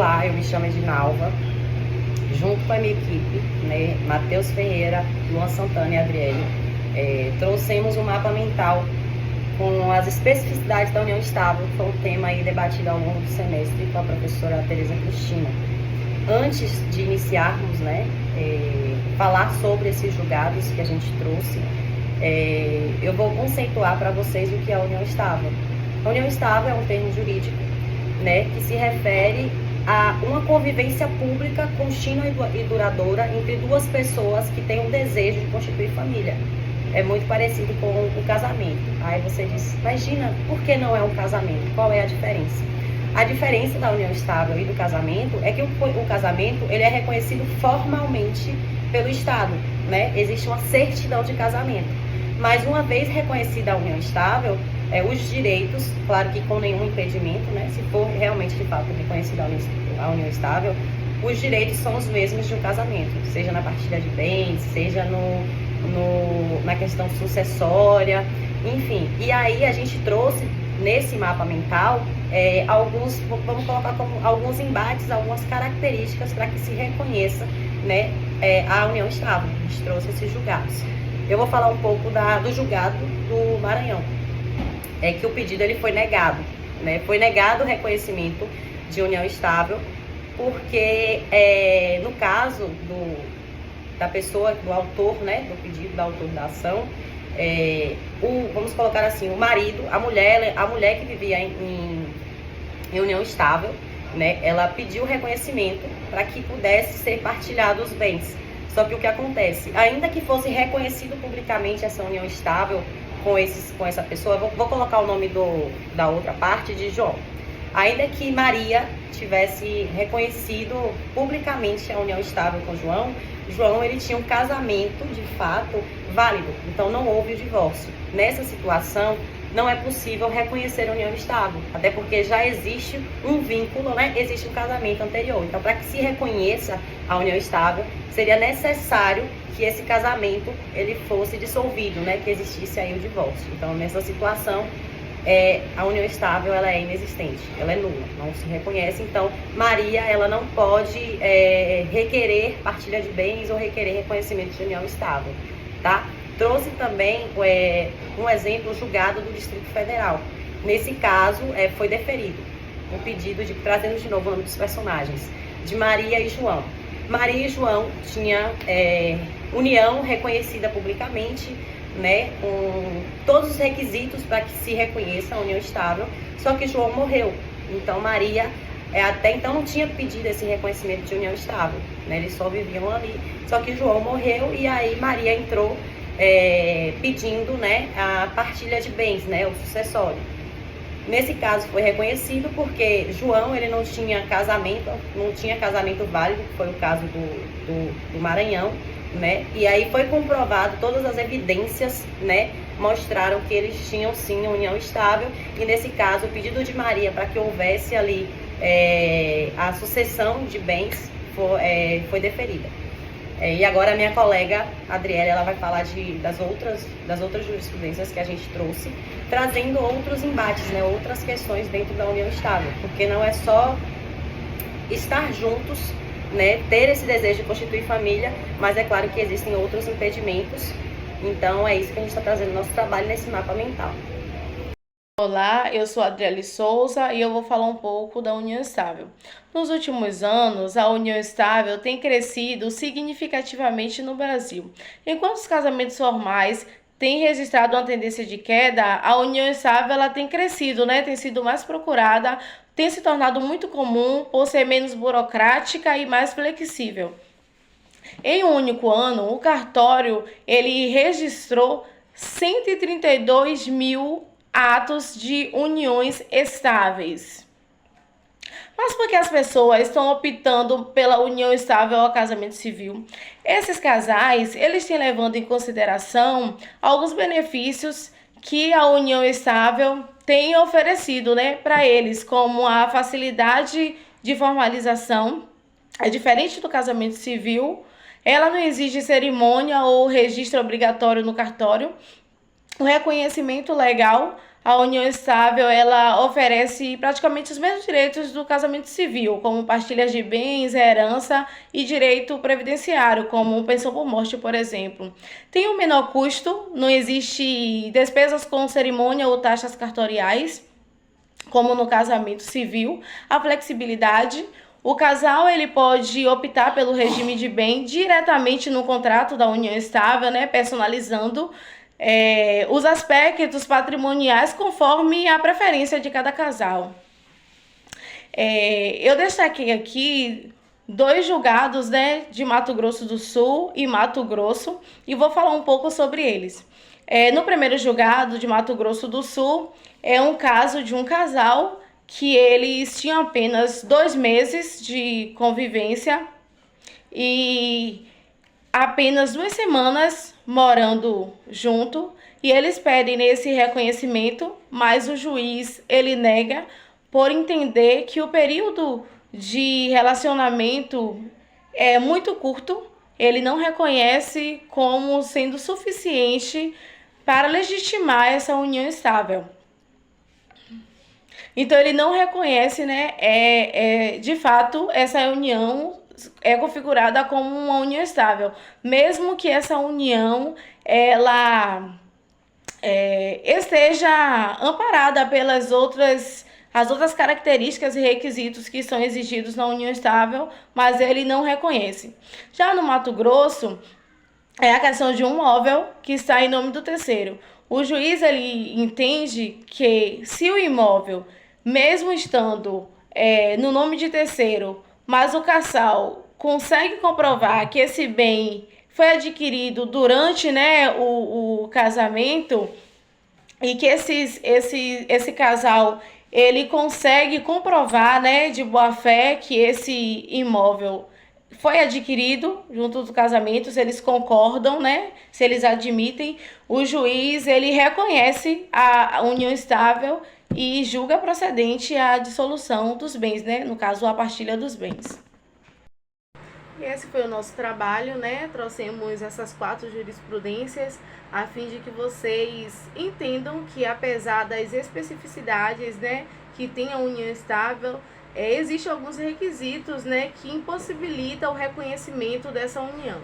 Olá, eu me chamo Edinalva, junto com a minha equipe, né, Matheus Ferreira, Luan Santana e Adriele, trouxemos um mapa mental com as especificidades da união estável, que foi um tema aí debatido ao longo do semestre com a professora Tereza Cristina. Antes de iniciarmos, né, falar sobre esses julgados que a gente trouxe, eu vou conceituar para vocês o que é a união estável. A união estável é um termo jurídico, né, que se refere a uma convivência pública contínua e duradoura entre duas pessoas que têm um desejo de constituir família. É muito parecido com o casamento. Aí você diz, imagina, por que não é um casamento? Qual é a diferença? A diferença da união estável e do casamento é que o casamento ele é reconhecido formalmente pelo Estado, né? Existe uma certidão de casamento. Mas uma vez reconhecida a união estável, os direitos, claro que com nenhum impedimento, né? Se for realmente de fato reconhecida a união estável, os direitos são os mesmos de um casamento, seja na partilha de bens, seja na questão sucessória, enfim. E aí a gente trouxe nesse mapa mental alguns, vamos colocar como alguns embates, algumas características para que se reconheça, né, a união estável. A gente trouxe esses julgados. Eu vou falar um pouco do julgado do Maranhão. É que o pedido ele foi negado, né? Foi negado o reconhecimento de união estável, porque no caso da pessoa, do autor, né, do pedido, do autor da ação, vamos colocar assim, o marido, a mulher que vivia em união estável, né, ela pediu reconhecimento para que pudesse ser partilhado os bens. Só que o que acontece, ainda que fosse reconhecido publicamente essa união estável com essa pessoa, vou colocar o nome da outra parte de João. Ainda que Maria tivesse reconhecido publicamente a união estável com João ele tinha um casamento de fato válido, então não houve o divórcio. Nessa situação, não é possível reconhecer a união estável, até porque já existe um vínculo, né? Existe um casamento anterior. Então, para que se reconheça a união estável, seria necessário que esse casamento ele fosse dissolvido, né? Que existisse aí o divórcio. Então, nessa situação, a união estável ela é inexistente, ela é nula, não se reconhece. Então, Maria ela não pode requerer partilha de bens ou requerer reconhecimento de união estável, tá? Trouxe também um exemplo julgado do Distrito Federal. Nesse caso, foi deferido o pedido trazendo de novo o nome dos personagens, de Maria e João. Maria e João tinham união reconhecida publicamente, né, com todos os requisitos para que se reconheça a união estável, só que João morreu. Então Maria até então não tinha pedido esse reconhecimento de união estável, né, eles só viviam ali, só que João morreu e aí Maria entrou pedindo, né, a partilha de bens, né, o sucessório. Nesse caso foi reconhecido porque João ele não tinha casamento válido, que foi o caso do Maranhão, né? E aí foi comprovado, todas as evidências, né, mostraram que eles tinham sim união estável, e nesse caso o pedido de Maria para que houvesse ali a sucessão de bens foi deferida. E agora a minha colega Adriele ela vai falar das outras jurisprudências que a gente trouxe, trazendo outros embates, né, outras questões dentro da união estável, porque não é só estar juntos, né, ter esse desejo de constituir família, mas é claro que existem outros impedimentos. Então é isso que a gente está trazendo no nosso trabalho nesse mapa mental. Olá, eu sou Adriele Souza e eu vou falar um pouco da união estável. Nos últimos anos, a união estável tem crescido significativamente no Brasil. Enquanto os casamentos formais têm registrado uma tendência de queda, a união estável ela tem crescido, né? Tem sido mais procurada, tem se tornado muito comum por ser menos burocrática e mais flexível. Em um único ano, o cartório ele registrou 132 mil atos de uniões estáveis. Mas por que as pessoas estão optando pela união estável ao casamento civil? Esses casais, eles têm levando em consideração alguns benefícios que a união estável tem oferecido, né, para eles, como a facilidade de formalização, é diferente do casamento civil, ela não exige cerimônia ou registro obrigatório no cartório, o reconhecimento legal a união estável ela oferece praticamente os mesmos direitos do casamento civil, como partilhas de bens, herança e direito previdenciário, como pensão por morte, por exemplo. Tem um menor custo, não existe despesas com cerimônia ou taxas cartoriais, como no casamento civil, a flexibilidade. O casal ele pode optar pelo regime de bem diretamente no contrato da união estável, né, personalizando os aspectos patrimoniais conforme a preferência de cada casal. Eu destaquei aqui 2 julgados, né, de Mato Grosso do Sul e Mato Grosso, e vou falar um pouco sobre eles. No primeiro julgado de Mato Grosso do Sul, é um caso de um casal que eles tinham apenas 2 meses de convivência e apenas 2 semanas morando junto, e eles pedem esse reconhecimento, mas o juiz ele nega por entender que o período de relacionamento é muito curto, ele não reconhece como sendo suficiente para legitimar essa união estável. Então ele não reconhece, né, de fato, essa união é configurada como uma união estável, mesmo que essa união ela esteja amparada pelas as outras características e requisitos que são exigidos na união estável, mas ele não reconhece. Já no Mato Grosso, é a questão de um imóvel que está em nome do terceiro. O juiz ele entende que se o imóvel, mesmo estando no nome de terceiro, mas o casal consegue comprovar que esse bem foi adquirido durante, né, o casamento, e que esse casal ele consegue comprovar, né, de boa fé que esse imóvel foi adquirido junto do casamento, se eles concordam, né, se eles admitem, o juiz ele reconhece a união estável e julga procedente a dissolução dos bens, né, no caso a partilha dos bens. E esse foi o nosso trabalho, né? Trouxemos essas 4 jurisprudências a fim de que vocês entendam que, apesar das especificidades, né, que tem a união estável, existem alguns requisitos, né, que impossibilitam o reconhecimento dessa união.